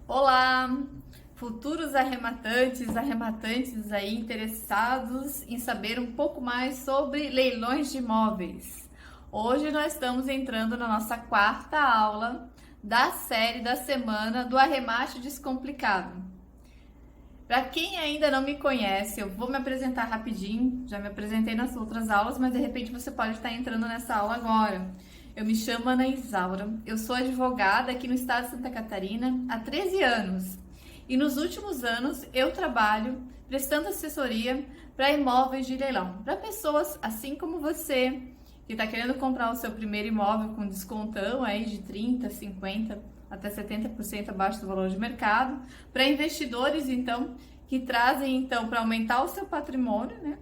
Olá, futuros arrematantes aí interessados em saber um pouco mais sobre leilões de imóveis. Hoje nós estamos entrando na nossa quarta aula da série da semana do Arremate Descomplicado. Para quem ainda não me conhece, eu vou me apresentar rapidinho. Já me apresentei nas outras aulas, mas de repente você pode estar entrando nessa aula agora. Eu me chamo Ana Isaura, eu sou advogada aqui no estado de Santa Catarina há 13 anos. E nos últimos anos eu trabalho prestando assessoria para imóveis de leilão, para pessoas assim como você, que está querendo comprar o seu primeiro imóvel com descontão aí de 30, 50 até 70% abaixo do valor de mercado, para investidores então que trazem então para aumentar o seu patrimônio, né?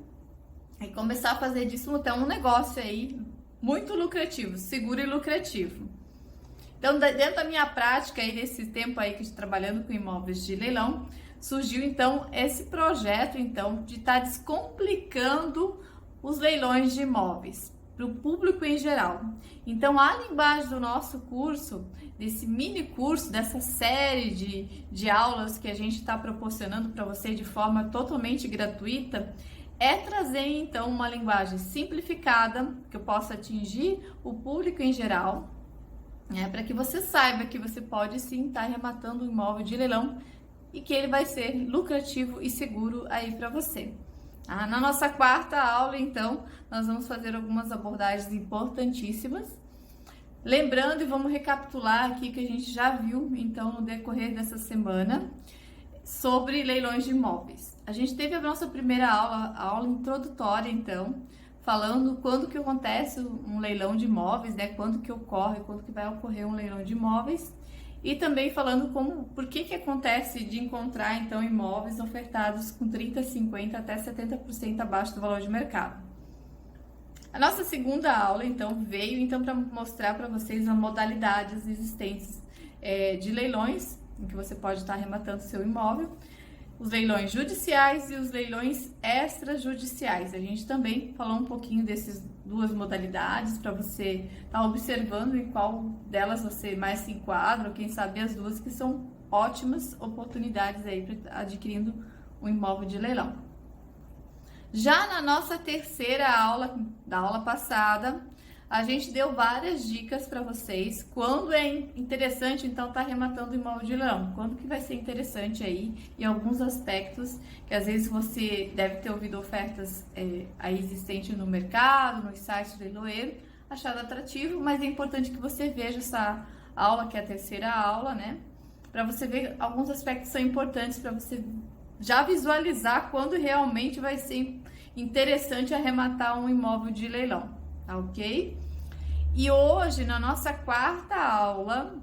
E começar a fazer disso até um negócio aí muito lucrativo, seguro e lucrativo. Então, dentro da minha prática aí desse tempo aí que estou trabalhando com imóveis de leilão, surgiu então esse projeto então de estar descomplicando os leilões de imóveis para o público em geral. Então, ali embaixo do nosso curso, desse mini curso, dessa série de aulas que a gente está proporcionando para você de forma totalmente gratuita, é trazer então uma linguagem simplificada que eu possa atingir o público em geral, né, para que você saiba que você pode sim estar arrematando um imóvel de leilão e que ele vai ser lucrativo e seguro aí para você. Na nossa quarta aula, então, nós vamos fazer algumas abordagens importantíssimas. Lembrando, e vamos recapitular aqui que a gente já viu, então, no decorrer dessa semana, sobre leilões de imóveis. A gente teve a nossa primeira aula, a aula introdutória, então, falando quando que acontece um leilão de imóveis, né? Quando que ocorre, quando que vai ocorrer um leilão de imóveis. E também falando por que acontece de encontrar, então, imóveis ofertados com 30, 50 até 70% abaixo do valor de mercado. A nossa segunda aula, então, veio então para mostrar para vocês as modalidades existentes de leilões, em que você pode estar arrematando seu imóvel, os leilões judiciais e os leilões extrajudiciais. A gente também falou um pouquinho dessas duas modalidades para você estar observando em qual delas você mais se enquadra, ou quem sabe as duas, que são ótimas oportunidades aí para adquirindo um imóvel de leilão. Já na nossa terceira aula, da aula passada, a gente deu várias dicas para vocês quando é interessante então estar arrematando imóvel de leilão, quando que vai ser interessante aí, e alguns aspectos que às vezes você deve ter ouvido ofertas aí existentes no mercado, nos sites do leiloeiro, achado atrativo, mas é importante que você veja essa aula, que é a terceira aula, né, para você ver alguns aspectos que são importantes para você já visualizar quando realmente vai ser interessante arrematar um imóvel de leilão, tá ok? E hoje, na nossa quarta aula,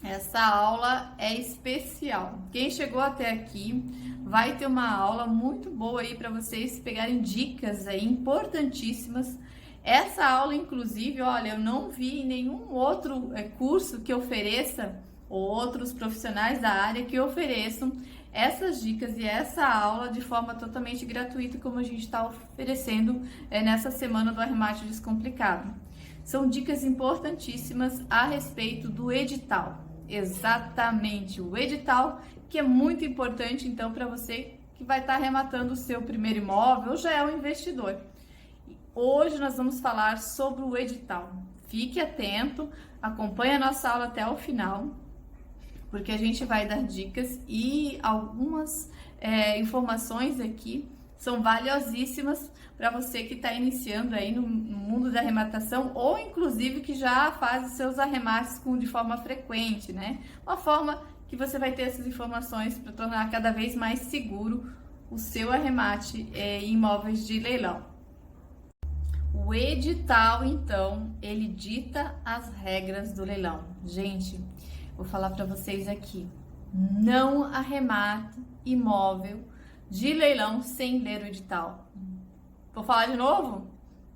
essa aula é especial. Quem chegou até aqui vai ter uma aula muito boa aí para vocês pegarem dicas aí importantíssimas. Essa aula, inclusive, olha, eu não vi nenhum outro curso que ofereça, ou outros profissionais da área que ofereçam essas dicas e essa aula de forma totalmente gratuita, como a gente está oferecendo nessa semana do Arremate Descomplicado. São dicas importantíssimas a respeito do edital. Exatamente, o edital, que é muito importante então para você que vai estar arrematando o seu primeiro imóvel ou já é um investidor. Hoje nós vamos falar sobre o edital. Fique atento, acompanhe a nossa aula até o final, porque a gente vai dar dicas e algumas informações aqui são valiosíssimas para você que está iniciando aí no mundo da arrematação, ou inclusive que já faz os seus arremates de forma frequente, né? Uma forma que você vai ter essas informações para tornar cada vez mais seguro o seu arremate em imóveis de leilão. O edital, então, ele dita as regras do leilão. Gente, vou falar para vocês aqui, não arremate imóvel de leilão sem ler o edital. Vou falar de novo?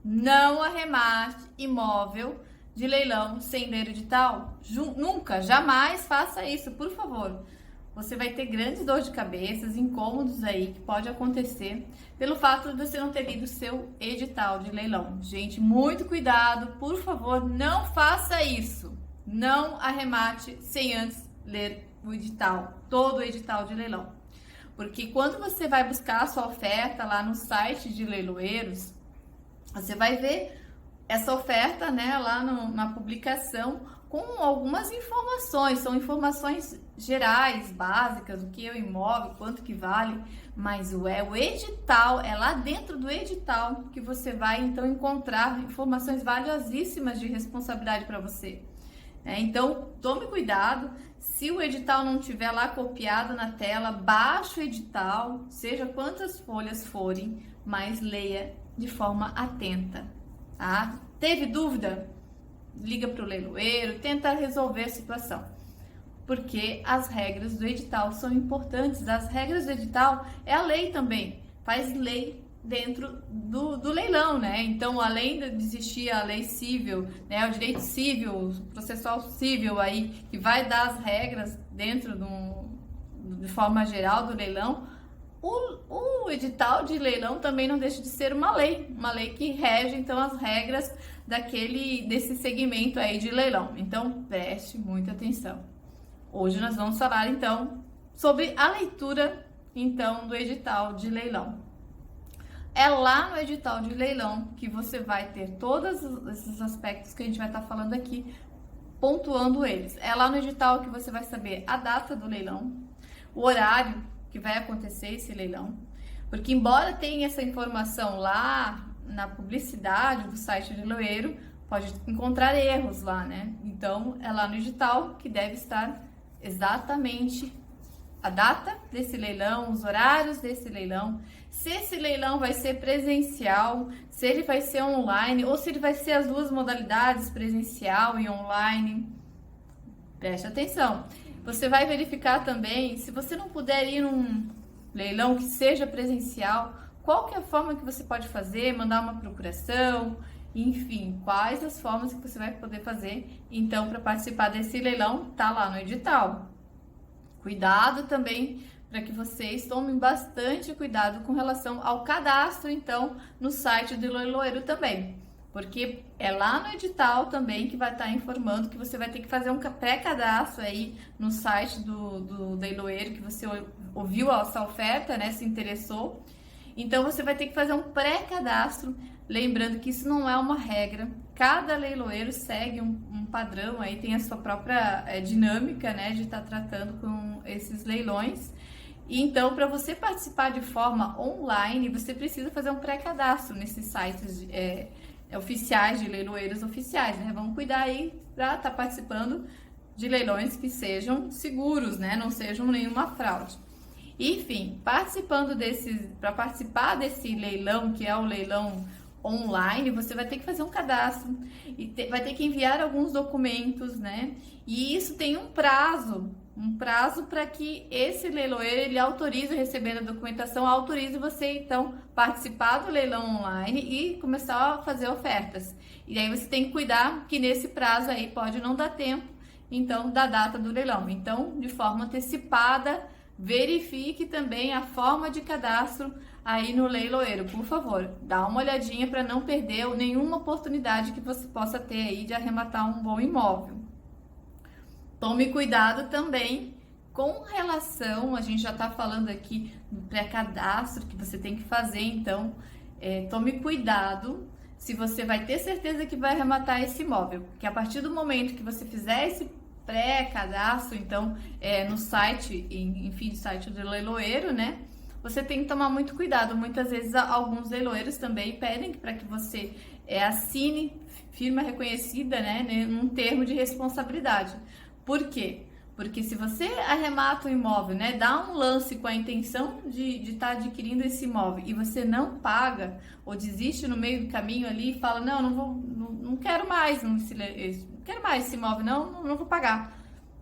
Não arremate imóvel de leilão sem ler o edital. Nunca, jamais faça isso, por favor. Você vai ter grandes dores de cabeça, incômodos aí que pode acontecer pelo fato de você não ter lido o seu edital de leilão. Gente, muito cuidado, por favor, não faça isso. Não arremate sem antes ler o edital, todo o edital de leilão. Porque quando você vai buscar a sua oferta lá no site de leiloeiros, você vai ver essa oferta, né, lá na publicação com algumas informações, são informações gerais, básicas, o que é o imóvel, quanto que vale, mas o edital, é lá dentro do edital que você vai então encontrar informações valiosíssimas de responsabilidade para você. Então, tome cuidado, se o edital não estiver lá copiado na tela, baixe o edital, seja quantas folhas forem, mas leia de forma atenta, tá? Teve dúvida? Liga para o leiloeiro, tenta resolver a situação, porque as regras do edital são importantes. As regras do edital é a lei também, faz lei dentro do leilão, né? Então, além de existir a lei civil, né, o direito civil, o processual civil aí, que vai dar as regras dentro de forma geral do leilão, o edital de leilão também não deixa de ser uma lei que rege então as regras desse segmento aí de leilão. Então, preste muita atenção. Hoje nós vamos falar então sobre a leitura então do edital de leilão. É lá no edital de leilão que você vai ter todos esses aspectos que a gente vai estar falando aqui, pontuando eles. É lá no edital que você vai saber a data do leilão, o horário que vai acontecer esse leilão, porque embora tenha essa informação lá na publicidade do site do leiloeiro, pode encontrar erros lá, né? Então, é lá no edital que deve estar exatamente a data desse leilão, os horários desse leilão, se esse leilão vai ser presencial, se ele vai ser online, ou se ele vai ser as duas modalidades, presencial e online. Preste atenção. Você vai verificar também, se você não puder ir num leilão que seja presencial, qual que é a forma que você pode fazer, mandar uma procuração, enfim, quais as formas que você vai poder fazer, então, para participar desse leilão, tá lá no edital. Cuidado também para que vocês tomem bastante cuidado com relação ao cadastro, então, no site do leiloeiro também. Porque é lá no edital também que vai estar informando que você vai ter que fazer um pré-cadastro aí no site do leiloeiro, que você ouviu essa oferta, né, se interessou. Então, você vai ter que fazer um pré-cadastro, lembrando que isso não é uma regra. Cada leiloeiro segue um padrão, aí tem a sua própria dinâmica, né, de estar tratando com esses leilões. E então, para você participar de forma online, você precisa fazer um pré-cadastro nesses sites oficiais, de leiloeiros oficiais, né? Vamos cuidar aí para estar participando de leilões que sejam seguros, né? Não sejam nenhuma fraude. Enfim, para participar desse leilão, que é o leilão online, você vai ter que fazer um cadastro e vai ter que enviar alguns documentos, né? E isso tem um prazo para que esse leiloeiro ele autorize receber a documentação, autorize você então participar do leilão online e começar a fazer ofertas. E aí você tem que cuidar que nesse prazo aí pode não dar tempo, então, da data do leilão. Então, de forma antecipada, verifique também a forma de cadastro aí no leiloeiro, por favor. Dá uma olhadinha para não perder nenhuma oportunidade que você possa ter aí de arrematar um bom imóvel. Tome cuidado também com relação, a gente já está falando aqui do pré-cadastro que você tem que fazer, então tome cuidado se você vai ter certeza que vai arrematar esse imóvel, porque a partir do momento que você fizer esse pré-cadastro, então no site, enfim, no site do leiloeiro, né? Você tem que tomar muito cuidado. Muitas vezes alguns leiloeiros também pedem para que você assine firma reconhecida, né, num termo de responsabilidade. Por quê? Porque se você arremata o imóvel, né, dá um lance com a intenção de estar adquirindo esse imóvel e você não paga ou desiste no meio do caminho ali e fala, não quero mais, não quero mais esse imóvel, não vou pagar.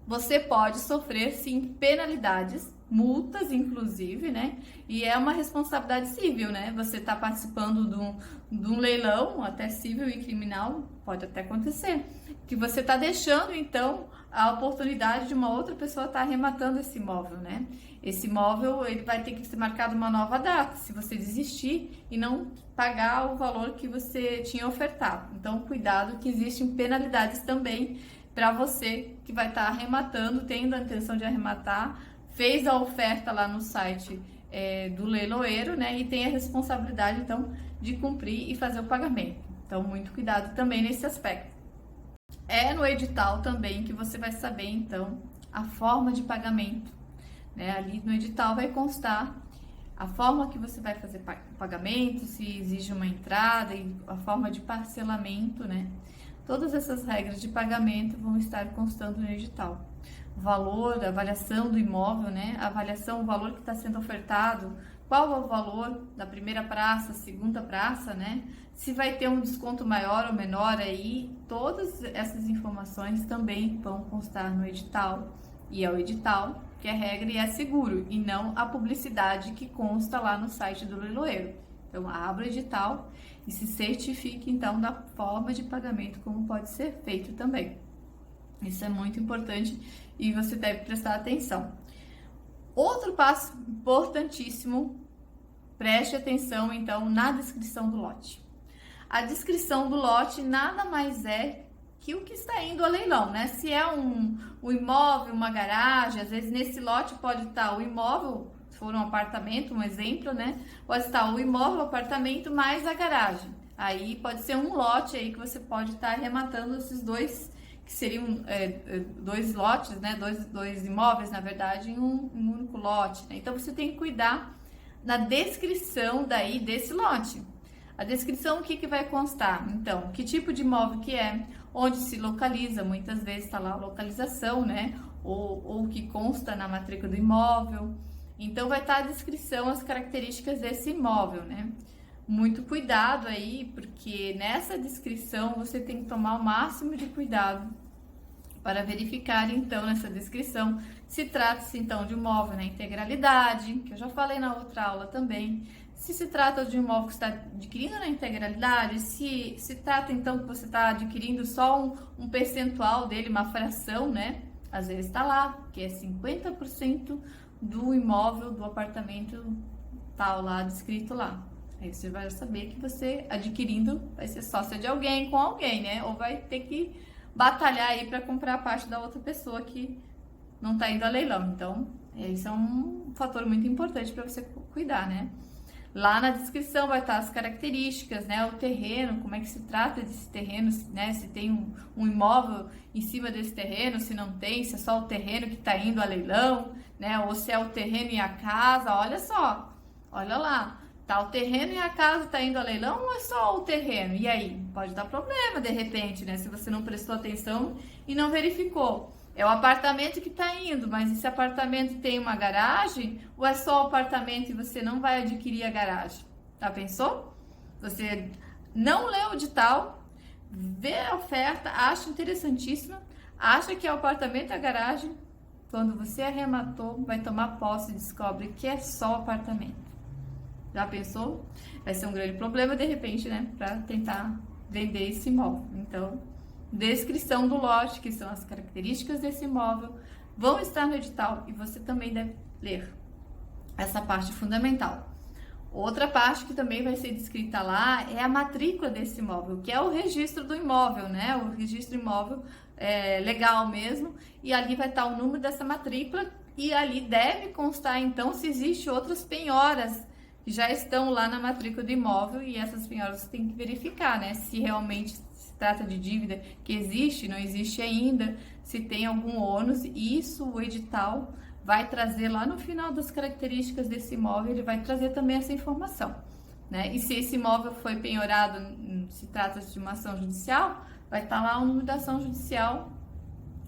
Você pode sofrer, sim, penalidades, multas, inclusive, né? E é uma responsabilidade civil, né? Você está participando de um leilão, até civil e criminal, pode até acontecer, que você está deixando, então, a oportunidade de uma outra pessoa estar arrematando esse imóvel, né? Esse imóvel, ele vai ter que ser marcado uma nova data, se você desistir e não pagar o valor que você tinha ofertado. Então, cuidado que existem penalidades também para você que vai estar arrematando, tendo a intenção de arrematar, fez a oferta lá no site do leiloeiro, né? E tem a responsabilidade, então, de cumprir e fazer o pagamento. Então, muito cuidado também nesse aspecto. É no edital também que você vai saber, então, a forma de pagamento, né? Ali no edital vai constar a forma que você vai fazer o pagamento, se exige uma entrada e a forma de parcelamento, né? Todas essas regras de pagamento vão estar constando no edital. O valor, a avaliação do imóvel, né? A avaliação, o valor que está sendo ofertado, qual é o valor da primeira praça, segunda praça, né? Se vai ter um desconto maior ou menor aí, todas essas informações também vão constar no edital. E é o edital que é regra e é seguro, e não a publicidade que consta lá no site do leiloeiro. Então, abra o edital e se certifique, então, da forma de pagamento, como pode ser feito também. Isso é muito importante e você deve prestar atenção. Outro passo importantíssimo, preste atenção, então, na descrição do lote. A descrição do lote nada mais é que o que está indo a leilão, né? Se é um imóvel, uma garagem, às vezes nesse lote pode estar o imóvel, se for um apartamento, um exemplo, né? Pode estar o imóvel, o apartamento, mais a garagem. Aí pode ser um lote aí que você pode estar arrematando esses dois, que seriam dois lotes, né? Dois imóveis, na verdade, em um único lote, né? Então você tem que cuidar na descrição daí desse lote. A descrição, o que vai constar? Então, que tipo de imóvel que é, onde se localiza, muitas vezes está lá a localização, né? Ou o que consta na matrícula do imóvel. Então, vai estar a descrição, as características desse imóvel, né? Muito cuidado aí, porque nessa descrição você tem que tomar o máximo de cuidado para verificar, então, nessa descrição, se trata-se, então, de um imóvel na integralidade, que eu já falei na outra aula também. Se trata de um imóvel que está adquirindo na integralidade, se trata, então, que você está adquirindo só um percentual dele, uma fração, né? Às vezes está lá, que é 50% do imóvel, do apartamento tal lá, descrito lá. Aí você vai saber que você, adquirindo, vai ser sócia de alguém com alguém, né? Ou vai ter que batalhar aí para comprar a parte da outra pessoa que não está indo a leilão. Então, esse é um fator muito importante para você cuidar, né? Lá na descrição vai estar as características, né? O terreno, como é que se trata desse terreno, né? Se tem um imóvel em cima desse terreno, se não tem, se é só o terreno que está indo a leilão, né? Ou se é o terreno e a casa, olha só, olha lá. Tá, o terreno e a casa tá indo a leilão ou é só o terreno? E aí? Pode dar problema, de repente, né? Se você não prestou atenção e não verificou. É o apartamento que tá indo, mas esse apartamento tem uma garagem ou é só o apartamento e você não vai adquirir a garagem? Tá, pensou? Você não lê o edital, vê a oferta, acha interessantíssima, acha que é o apartamento e a garagem. Quando você arrematou, vai tomar posse e descobre que é só o apartamento. Já pensou? Vai ser um grande problema, de repente, né? Para tentar vender esse imóvel. Então, descrição do lote, que são as características desse imóvel, vão estar no edital e você também deve ler essa parte fundamental. Outra parte que também vai ser descrita lá é a matrícula desse imóvel, que é o registro do imóvel, né? O registro imóvel legal mesmo, e ali vai estar o número dessa matrícula e ali deve constar, então, se existe outras penhoras que já estão lá na matrícula do imóvel e essas penhoras você tem que verificar, né? Se realmente se trata de dívida que existe, não existe ainda, se tem algum ônus, isso o edital vai trazer lá no final das características desse imóvel, ele vai trazer também essa informação, né? E se esse imóvel foi penhorado, se trata de uma ação judicial, vai estar lá o número da ação judicial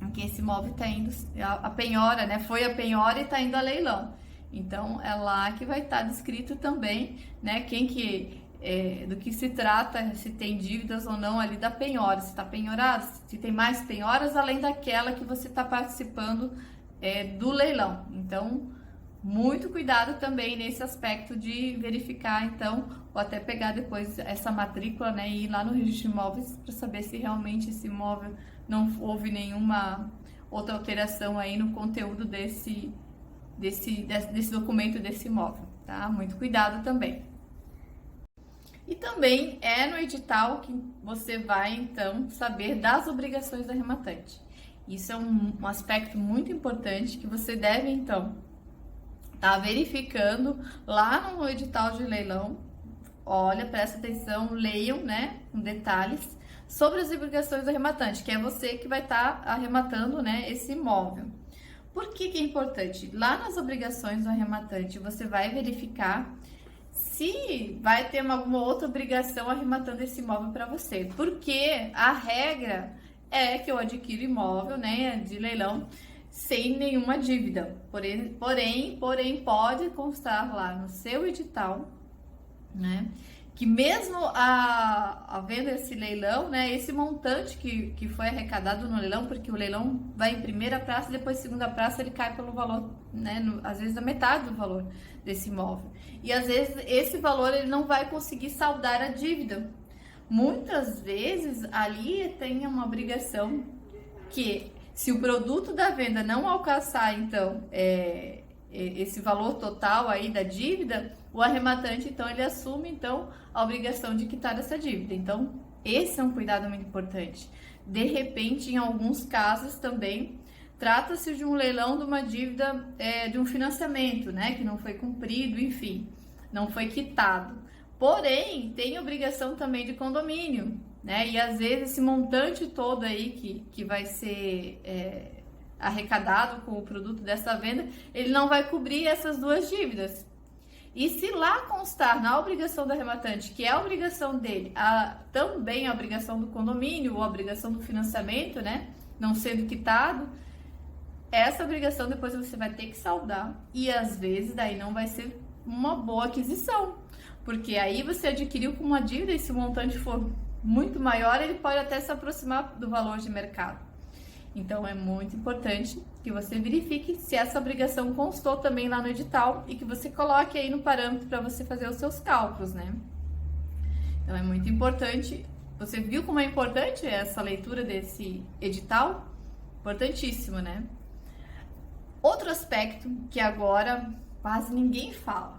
em que esse imóvel está indo, a penhora, né? Foi a penhora e está indo a leilão. Então, é lá que vai estar descrito também, né, do que se trata, se tem dívidas ou não ali da penhora, se está penhorado, se tem mais penhoras além daquela que você está participando do leilão. Então, muito cuidado também nesse aspecto de verificar, então, ou até pegar depois essa matrícula, né, e ir lá no registro de imóveis para saber se realmente esse imóvel não houve nenhuma outra alteração aí no conteúdo desse documento desse imóvel, tá? Muito cuidado também. E também é no edital que você vai, então, saber das obrigações do arrematante. Isso é um aspecto muito importante que você deve, então, estar verificando lá no edital de leilão. Olha, presta atenção, leiam, né, com detalhes sobre as obrigações do arrematante, que é você que vai estar arrematando, né, esse imóvel. Por que é importante? Lá nas obrigações do arrematante, você vai verificar se vai ter alguma outra obrigação arrematando esse imóvel para você. Porque a regra é que eu adquiro imóvel, né, de leilão sem nenhuma dívida. Porém, pode constar lá no seu edital, né, que mesmo havendo esse leilão, né, esse montante que foi arrecadado no leilão, porque o leilão vai em primeira praça, depois segunda praça ele cai pelo valor, né, às vezes a metade do valor desse imóvel. E às vezes esse valor ele não vai conseguir saldar a dívida. Muitas vezes ali tem uma obrigação que, se o produto da venda não alcançar, então, esse valor total aí da dívida, o arrematante, então, ele assume, então, a obrigação de quitar essa dívida. Então, esse é um cuidado muito importante. De repente, em alguns casos também, trata-se de um leilão de uma dívida, de um financiamento, né, que não foi cumprido, enfim, não foi quitado. Porém, tem obrigação também de condomínio, né, e às vezes esse montante todo aí que vai ser arrecadado com o produto dessa venda, ele não vai cobrir essas duas dívidas. E se lá constar na obrigação do arrematante, que é a obrigação dele, também a obrigação do condomínio ou a obrigação do financiamento, né, não sendo quitado, essa obrigação depois você vai ter que saldar. E às vezes daí não vai ser uma boa aquisição, porque aí você adquiriu com uma dívida e se o montante for muito maior, ele pode até se aproximar do valor de mercado. Então é muito importante que você verifique se essa obrigação constou também lá no edital e que você coloque aí no parâmetro para você fazer os seus cálculos, né? Então é muito importante. Você viu como é importante essa leitura desse edital? Importantíssimo, né? Outro aspecto que agora quase ninguém fala.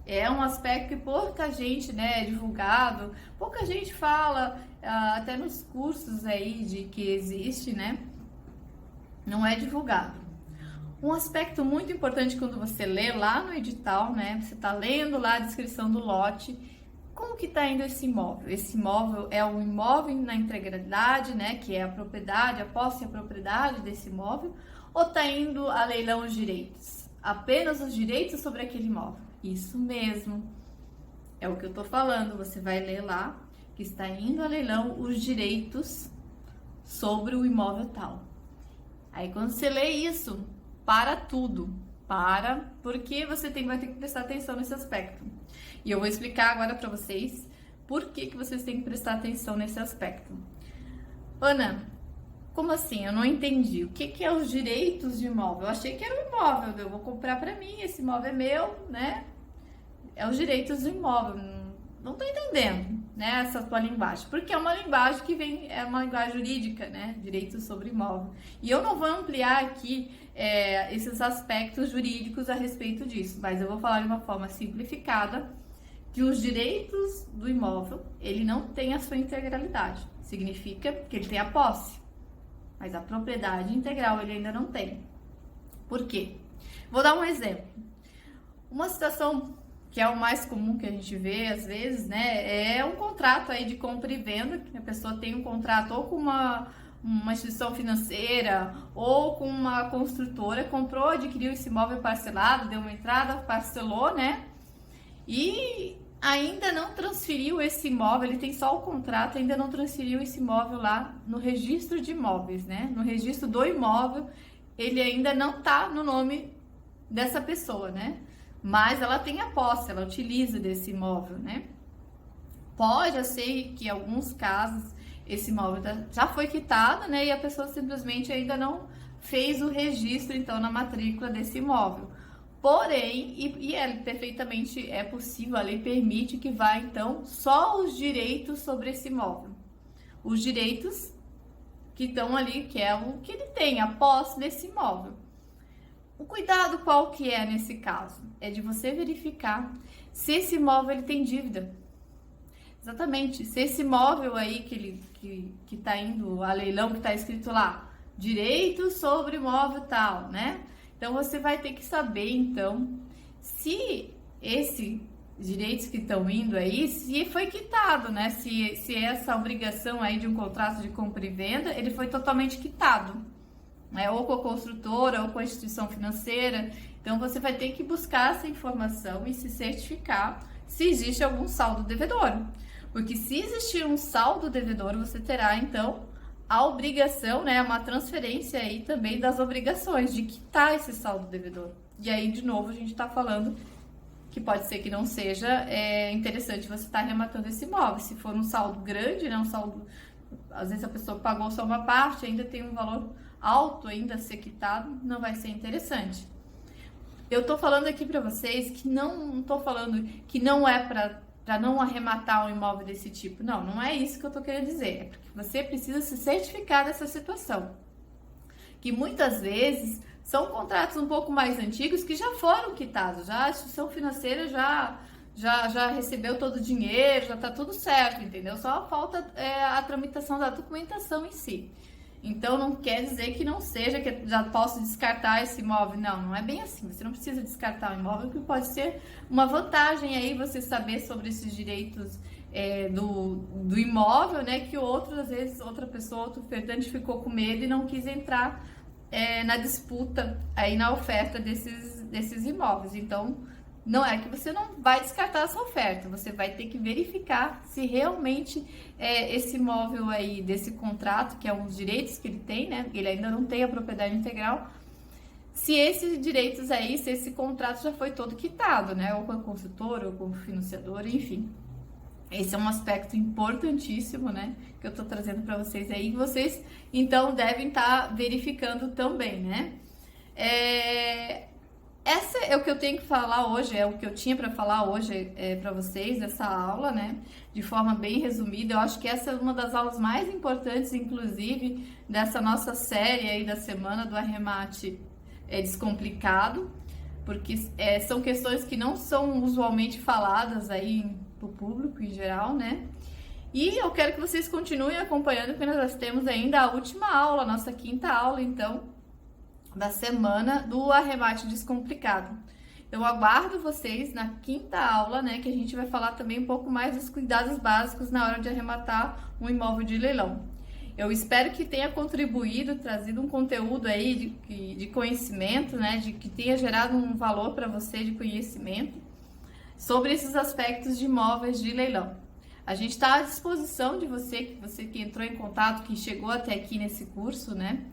É um aspecto que pouca gente, né, é divulgado, pouca gente fala, até nos cursos aí de que existe, né, não é divulgado. Um aspecto muito importante quando você lê lá no edital, né, você tá lendo lá a descrição do lote, como que tá indo esse imóvel? Esse imóvel é um imóvel na integralidade, né, que é a propriedade, a posse e a propriedade desse imóvel, ou tá indo a leilão os direitos? Apenas os direitos sobre aquele imóvel? Isso mesmo, é o que eu tô falando. Você vai ler lá que está indo a leilão os direitos sobre o imóvel tal. Aí quando você lê isso, para tudo, porque você vai ter que prestar atenção nesse aspecto. E eu vou explicar agora para vocês por que vocês têm que prestar atenção nesse aspecto. Ana, como assim? Eu não entendi. O que é os direitos de imóvel? Eu achei que era um imóvel, eu vou comprar para mim, esse imóvel é meu, né? É os direitos do imóvel. Não tô entendendo, né, essa tua linguagem. Porque é uma linguagem que é uma linguagem jurídica, né? Direitos sobre imóvel. E eu não vou ampliar aqui esses aspectos jurídicos a respeito disso, mas eu vou falar de uma forma simplificada que os direitos do imóvel, ele não tem a sua integralidade. Significa que ele tem a posse, mas a propriedade integral ele ainda não tem. Por quê? Vou dar um exemplo. Uma situação que é o mais comum que a gente vê às vezes, né, é um contrato aí de compra e venda, que a pessoa tem um contrato ou com uma instituição financeira ou com uma construtora, comprou, adquiriu esse imóvel parcelado, deu uma entrada, parcelou, né, e ainda não transferiu esse imóvel, ele tem só o contrato, ainda não transferiu esse imóvel lá no registro de imóveis, né, no registro do imóvel, ele ainda não tá no nome dessa pessoa, né, mas ela tem a posse, ela utiliza desse imóvel, né? Pode ser que em alguns casos esse imóvel já foi quitado, né? E a pessoa simplesmente ainda não fez o registro, então, na matrícula desse imóvel. Porém, perfeitamente é possível, a lei permite que vá, então, só os direitos sobre esse imóvel. Os direitos que estão ali, que é o que ele tem, a posse desse imóvel. O cuidado qual que é nesse caso? É de você verificar se esse imóvel ele tem dívida. Exatamente, se esse imóvel aí que tá indo a leilão, que está escrito lá, direitos sobre imóvel tal, né? Então você vai ter que saber, então, se esses direitos que estão indo aí, se foi quitado, né? Se essa obrigação aí de um contrato de compra e venda, ele foi totalmente quitado, né? Ou com a construtora, ou com a instituição financeira. Então você vai ter que buscar essa informação e se certificar se existe algum saldo devedor. Porque se existir um saldo devedor, você terá, então, a obrigação, né, uma transferência aí também das obrigações de quitar esse saldo devedor. E aí, de novo, a gente está falando que pode ser que não seja interessante você estar arrematando esse imóvel. Se for um saldo grande, né, um saldo, às vezes a pessoa pagou só uma parte, ainda tem um valor alto ainda a ser quitado, não vai ser interessante. Eu tô falando aqui para vocês que não tô falando que não é para não arrematar um imóvel desse tipo. Não, não é isso que eu tô querendo dizer. É porque você precisa se certificar dessa situação. Que muitas vezes são contratos um pouco mais antigos que já foram quitados, já a instituição financeira já recebeu todo o dinheiro, já tá tudo certo, entendeu? Só falta a tramitação da documentação em si. Então, não quer dizer que não seja, que já posso descartar esse imóvel. Não, não é bem assim. Você não precisa descartar o imóvel, que pode ser uma vantagem aí você saber sobre esses direitos do imóvel, né? Que às vezes, outra pessoa, outro ofertante ficou com medo e não quis entrar na disputa, aí na oferta desses imóveis. Então, não é que você não vai descartar essa oferta, você vai ter que verificar se realmente esse imóvel aí, desse contrato, que é um dos direitos que ele tem, né? Ele ainda não tem a propriedade integral, se esses direitos aí, se esse contrato já foi todo quitado, né? Ou com a construtora, ou com o financiador, enfim. Esse é um aspecto importantíssimo, né? Que eu tô trazendo para vocês aí, que vocês, então, devem estar verificando também, né? Essa é o que eu tenho que falar hoje, é o que eu tinha para falar hoje para vocês, essa aula, né? De forma bem resumida. Eu acho que essa é uma das aulas mais importantes, inclusive, dessa nossa série aí da semana do arremate descomplicado, porque são questões que não são usualmente faladas aí pro público em geral, né? E eu quero que vocês continuem acompanhando, porque nós temos ainda a última aula, a nossa quinta aula, então, da semana do arremate descomplicado. Eu aguardo vocês na quinta aula, né, que a gente vai falar também um pouco mais dos cuidados básicos na hora de arrematar um imóvel de leilão. Eu espero que tenha contribuído, trazido um conteúdo aí de conhecimento, né, de que tenha gerado um valor para você de conhecimento sobre esses aspectos de imóveis de leilão. A gente está à disposição de você que entrou em contato, que chegou até aqui nesse curso, né?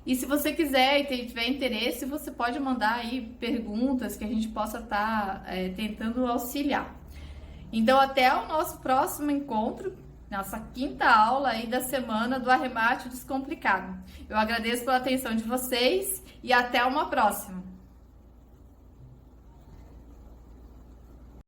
E se você quiser e tiver interesse, você pode mandar aí perguntas que a gente possa estar tentando auxiliar. Então, até o nosso próximo encontro, nossa quinta aula aí da semana do arremate descomplicado. Eu agradeço pela atenção de vocês e até uma próxima.